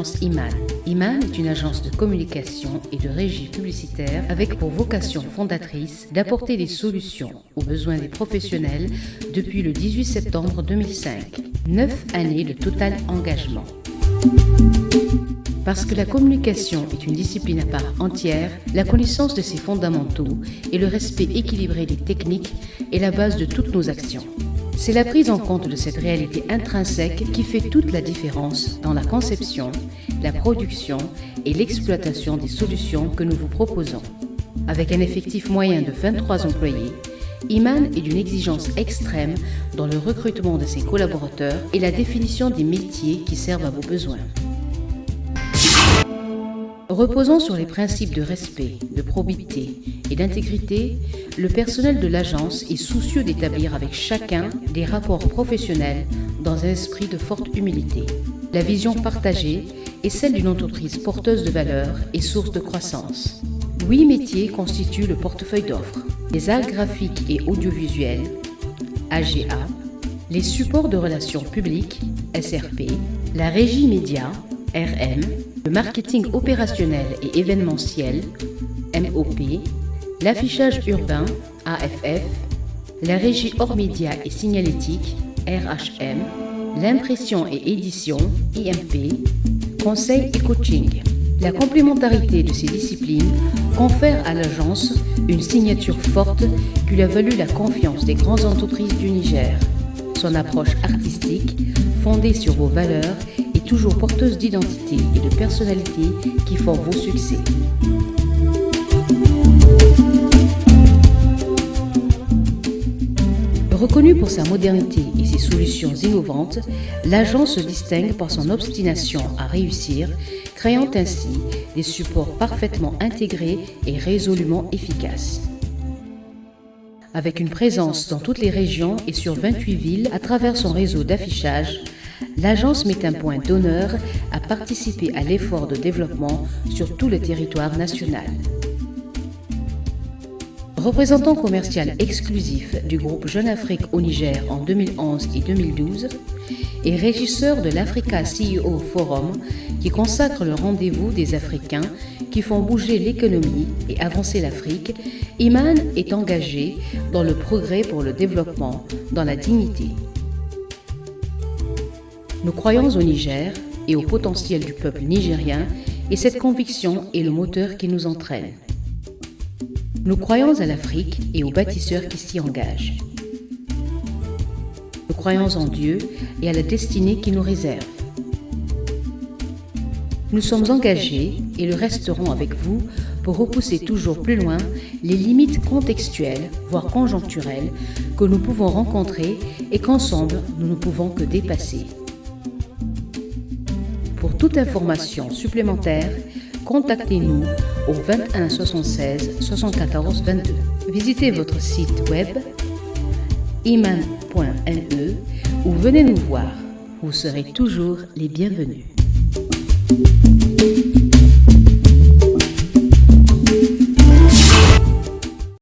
l'agence Iman. Iman est une agence de communication et de régie publicitaire avec pour vocation fondatrice d'apporter des solutions aux besoins des professionnels depuis le 18 septembre 2005. 9 années de total engagement. Parce que la communication est une discipline à part entière, la connaissance de ses fondamentaux et le respect équilibré des techniques est la base de toutes nos actions. C'est la prise en compte de cette réalité intrinsèque qui fait toute la différence dans la conception, la production et l'exploitation des solutions que nous vous proposons. Avec un effectif moyen de 23 employés, Iman est d'une exigence extrême dans le recrutement de ses collaborateurs et la définition des métiers qui servent à vos besoins. Reposant sur les principes de respect, de probité et d'intégrité, le personnel de l'agence est soucieux d'établir avec chacun des rapports professionnels dans un esprit de forte humilité. La vision partagée est celle d'une entreprise porteuse de valeurs et source de croissance. 8 métiers constituent le portefeuille d'offres. Les arts graphiques et audiovisuels, AGA, les supports de relations publiques, SRP, la régie média, RM, le marketing opérationnel et événementiel, MOP, l'affichage urbain, AFF, la régie hors média et signalétique, RHM, l'impression et édition, IMP, conseil et coaching. La complémentarité de ces disciplines confère à l'agence une signature forte qui lui a valu la confiance des grandes entreprises du Niger. Son approche artistique, fondée sur vos valeurs, est toujours porteuse d'identité et de personnalité qui font vos succès. Reconnue pour sa modernité et ses solutions innovantes, l'agence se distingue par son obstination à réussir, créant ainsi des supports parfaitement intégrés et résolument efficaces. Avec une présence dans toutes les régions et sur 28 villes à travers son réseau d'affichage, l'agence met un point d'honneur à participer à l'effort de développement sur tout le territoire national. Représentant commercial exclusif du groupe Jeune Afrique au Niger en 2011 et 2012 et régisseur de l'Africa CEO Forum qui consacre le rendez-vous des Africains qui font bouger l'économie et avancer l'Afrique, Iman est engagé dans le progrès pour le développement, dans la dignité. Nous croyons au Niger et au potentiel du peuple nigérien et cette conviction est le moteur qui nous entraîne. Nous croyons à l'Afrique et aux bâtisseurs qui s'y engagent. Nous croyons en Dieu et à la destinée qui nous réserve. Nous sommes engagés et le resterons avec vous pour repousser toujours plus loin les limites contextuelles, voire conjoncturelles, que nous pouvons rencontrer et qu'ensemble nous ne pouvons que dépasser. Pour toute information supplémentaire, contactez-nous au 21 76 74 22. Visitez votre site web iman.ne ou venez nous voir. Vous serez toujours les bienvenus.